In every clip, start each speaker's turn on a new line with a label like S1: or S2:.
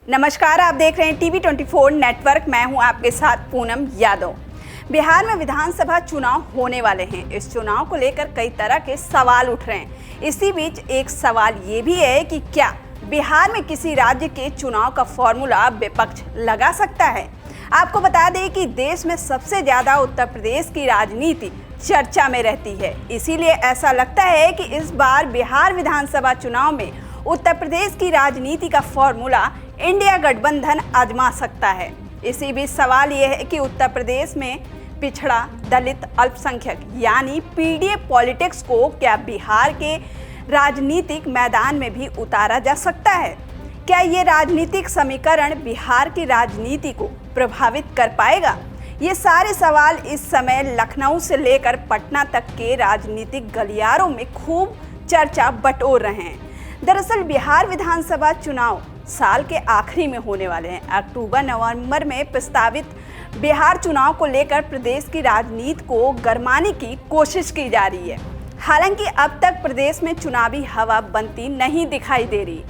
S1: नमस्कार, आप देख रहे हैं टीवी 24 नेटवर्क। मैं हूं आपके साथ पूनम यादव। बिहार में विधानसभा चुनाव होने वाले हैं। इस चुनाव को लेकर कई तरह के सवाल उठ रहे हैं। इसी बीच एक सवाल ये भी है कि क्या बिहार में किसी राज्य के चुनाव का फॉर्मूला विपक्ष लगा सकता है। आपको बता दें कि देश में सबसे ज्यादा उत्तर प्रदेश की राजनीति चर्चा में रहती है। इसीलिए ऐसा लगता है कि इस बार बिहार विधानसभा चुनाव में उत्तर प्रदेश की राजनीति का फॉर्मूला इंडिया गठबंधन आजमा सकता है। इसी बीच सवाल यह है कि उत्तर प्रदेश में पिछड़ा, दलित, अल्पसंख्यक यानी पीडीए पॉलिटिक्स को क्या बिहार के राजनीतिक मैदान में भी उतारा जा सकता है। क्या ये राजनीतिक समीकरण बिहार की राजनीति को प्रभावित कर पाएगा। ये सारे सवाल इस समय लखनऊ से लेकर पटना तक के राजनीतिक गलियारों में खूब चर्चा बटोर रहे हैं। दरअसल बिहार विधानसभा चुनाव साल के आखिरी में होने वाले हैं। अक्टूबर-नवंबर में प्रस्तावित बिहार चुनाव को लेकर प्रदेश की राजनीति को गरमाने की कोशिश की जा रही है। हालांकि अब तक प्रदेश में चुनावी हवा बनती नहीं दिखाई दे रही।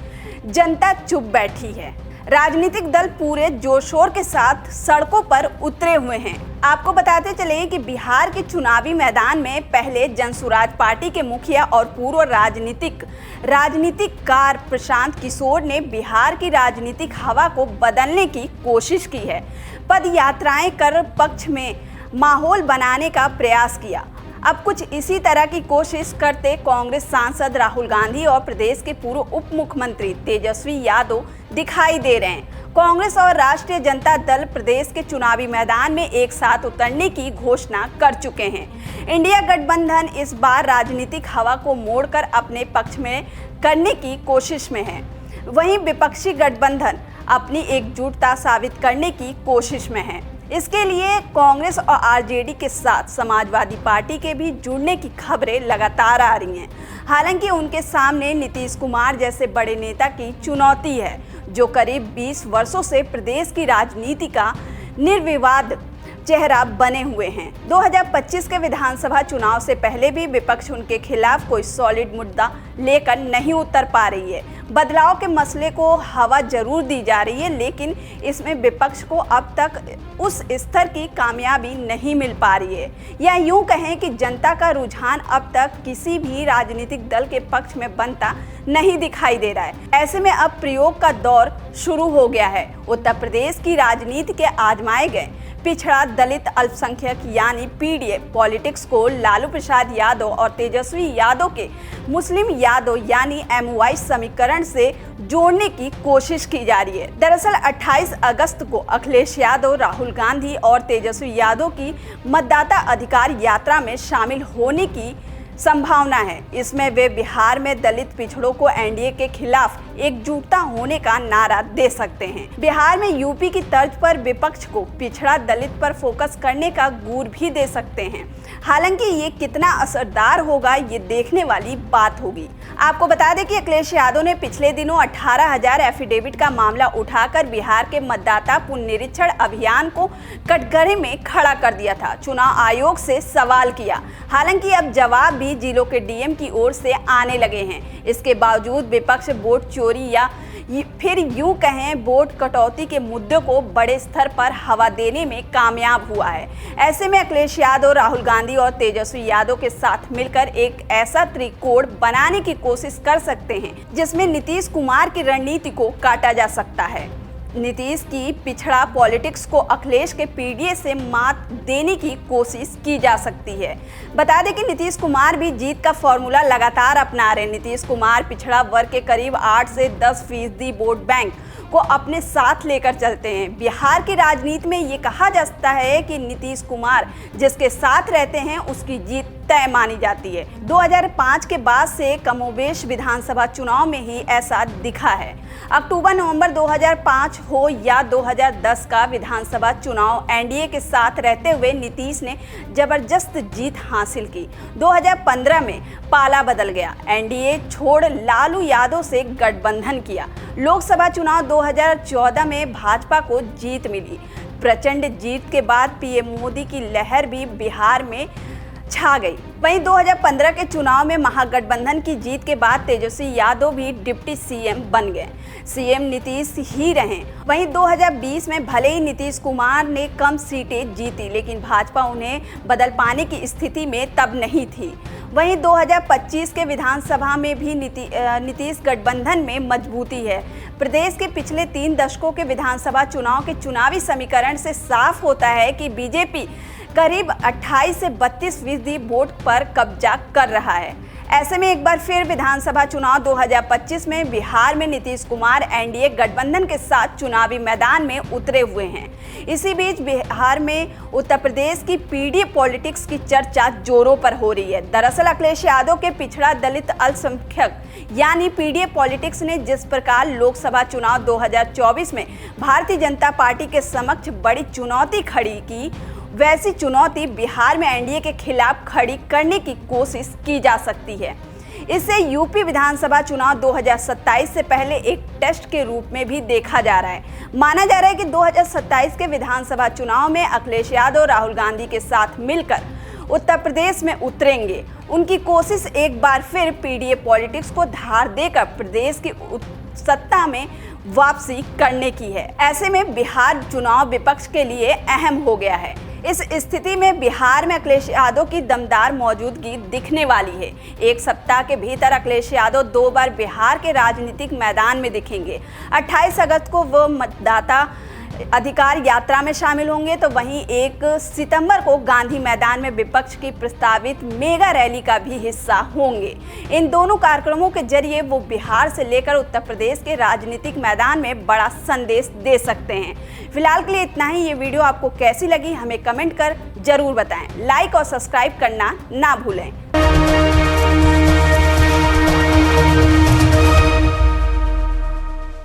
S1: जनता चुप बैठी है। राजनीतिक दल पूरे जोर शोर के साथ सड़कों पर उतरे हुए हैं। आपको बताते चले कि बिहार के चुनावी मैदान में पहले जनसुराज पार्टी के मुखिया और पूर्व राजनीतिकार प्रशांत किशोर ने बिहार की राजनीतिक हवा को बदलने की कोशिश की है। पद यात्राएं कर पक्ष में माहौल बनाने का प्रयास किया। अब कुछ इसी तरह की कोशिश करते कांग्रेस सांसद राहुल गांधी और प्रदेश के पूर्व उप मुख्यमंत्री तेजस्वी यादव दिखाई दे रहे हैं। कांग्रेस और राष्ट्रीय जनता दल प्रदेश के चुनावी मैदान में एक साथ उतरने की घोषणा कर चुके हैं। इंडिया गठबंधन इस बार राजनीतिक हवा को मोड़कर अपने पक्ष में करने की कोशिश में है। वहीं विपक्षी गठबंधन अपनी एकजुटता साबित करने की कोशिश में है। इसके लिए कांग्रेस और आरजेडी के साथ समाजवादी पार्टी के भी जुड़ने की खबरें लगातार आ रही हैं। हालांकि उनके सामने नीतीश कुमार जैसे बड़े नेता की चुनौती है, जो करीब 20 वर्षों से प्रदेश की राजनीति का निर्विवाद चेहरा बने हुए हैं। 2025 के विधानसभा चुनाव से पहले भी विपक्ष उनके खिलाफ कोई सॉलिड मुद्दा लेकर नहीं उतर पा रही है। बदलाव के मसले को हवा जरूर दी जा रही है, लेकिन इसमें विपक्ष को अब तक उस स्तर की कामयाबी नहीं मिल पा रही है। या यूं कहें कि जनता का रुझान अब तक किसी भी राजनीतिक दल के पक्ष में बनता नहीं दिखाई दे रहा है। ऐसे में अब प्रयोग का दौर शुरू हो गया है। उत्तर प्रदेश की राजनीति के आजमाए गए पिछड़ा, दलित, अल्पसंख्यक यानी पीडीए पॉलिटिक्स को लालू प्रसाद यादव और तेजस्वी यादव के मुस्लिम यादव यानी एमवाई समीकरण से जोड़ने की कोशिश की जा रही है। दरअसल 28 अगस्त को अखिलेश यादव, राहुल गांधी और तेजस्वी यादव की मतदाता अधिकार यात्रा में शामिल होने की संभावना है। इसमें वे बिहार में दलित पिछड़ों को एनडीए के खिलाफ एकजुटता होने का नारा दे सकते हैं। बिहार में यूपी की तर्ज पर विपक्ष को पिछड़ा, दलित पर फोकस करने का गुर भी दे सकते हैं। हालांकि ये कितना असरदार होगा, ये देखने वाली बात होगी। आपको बता दें कि अखिलेश यादव ने पिछले दिनों 18,000 एफिडेविट का मामला उठाकर बिहार के मतदाता पुनरीक्षण अभियान को कटघरे में खड़ा कर दिया था। चुनाव आयोग से सवाल किया। हालांकि अब जवाब भी जिलों के डीएम की ओर से आने लगे हैं। इसके बावजूद विपक्ष वोट चोरी या फिर यूं कहें वोट कटौती के मुद्दे को बड़े स्तर पर हवा देने में कामयाब हुआ है। ऐसे में अखिलेश यादव, राहुल गांधी और तेजस्वी यादव के साथ मिलकर एक ऐसा त्रिकोण बनाने की कोशिश कर सकते हैं जिसमें नीतीश कुमार की रणनीति को काटा जा सकता है। नीतीश की पिछड़ा पॉलिटिक्स को अखिलेश के पीडीए से मात देने की कोशिश की जा सकती है। बता दें कि नीतीश कुमार भी जीत का फॉर्मूला लगातार अपना रहे हैं। नीतीश कुमार पिछड़ा वर्ग के करीब 8 से 10% वोट बैंक को अपने साथ लेकर चलते हैं। बिहार की राजनीति में ये कहा जा सकता है कि नीतीश कुमार जिसके साथ रहते हैं उसकी जीत तय मानी जाती है। 2005 के बाद से कमोबेश विधानसभा चुनाव में ही ऐसा दिखा है। अक्टूबर-नवंबर 2005 हो या 2010 का विधानसभा चुनाव, एनडीए के साथ रहते हुए नीतीश ने जबरदस्त जीत हासिल की। 2015 में पाला बदल गया। एनडीए छोड़ लालू यादव से गठबंधन किया। लोकसभा चुनाव 2014 में भाजपा को जीत मिली। प्रचंड जीत के बाद पीएम मोदी की लहर भी बिहार में छा गई। वहीं 2015 के चुनाव में महागठबंधन की जीत के बाद तेजस्वी यादव भी डिप्टी सीएम बन गए। सीएम नीतीश ही रहे। वहीं 2020 में भले ही नीतीश कुमार ने कम सीटें जीती, लेकिन भाजपा उन्हें बदल पाने की स्थिति में तब नहीं थी। वहीं 2025 के विधानसभा में भी नीतीश गठबंधन में मजबूती है। प्रदेश के पिछले 3 दशकों के विधानसभा चुनाव के चुनावी समीकरण से साफ होता है कि बीजेपी करीब 28 से 32% वोट पर कब्जा कर रहा है। ऐसे में एक बार फिर विधानसभा चुनाव 2025 में बिहार में नीतीश कुमार एनडीए गठबंधन के साथ चुनावी मैदान में उतरे हुए हैं। इसी बीच बिहार में उत्तर प्रदेश की पीडी पॉलिटिक्स की चर्चा जोरों पर हो रही है। दरअसल अखिलेश यादव के पिछड़ा दलित अल्पसंख्यक यानी पीडीए पॉलिटिक्स ने जिस प्रकार लोकसभा चुनाव 2024 में भारतीय जनता पार्टी के समक्ष बड़ी चुनौती खड़ी की, वैसी चुनौती बिहार में एनडीए के खिलाफ खड़ी करने की कोशिश की जा सकती है। इसे यूपी विधानसभा चुनाव 2027 से पहले एक टेस्ट के रूप में भी देखा जा रहा है। माना जा रहा है कि 2027 के विधानसभा चुनाव में अखिलेश यादव राहुल गांधी के साथ मिलकर उत्तर प्रदेश में उतरेंगे। उनकी कोशिश एक बार फिर पीडीए पॉलिटिक्स को धार देकर प्रदेश की सत्ता में वापसी करने की है। ऐसे में बिहार चुनाव विपक्ष के लिए अहम हो गया है। इस स्थिति में बिहार में अखिलेश यादव की दमदार मौजूदगी दिखने वाली है। एक सप्ताह के भीतर अखिलेश यादव 2 बार बिहार के राजनीतिक मैदान में दिखेंगे। 28 अगस्त को वो मतदाता अधिकार यात्रा में शामिल होंगे, तो वहीं 1 सितंबर को गांधी मैदान में विपक्ष की प्रस्तावित मेगा रैली का भी हिस्सा होंगे। इन दोनों कार्यक्रमों के जरिए वो बिहार से लेकर उत्तर प्रदेश के राजनीतिक मैदान में बड़ा संदेश दे सकते हैं। फिलहाल के लिए इतना ही। ये वीडियो आपको कैसी लगी हमें कमेंट कर जरूर बताएं। लाइक और सब्सक्राइब करना ना भूलें।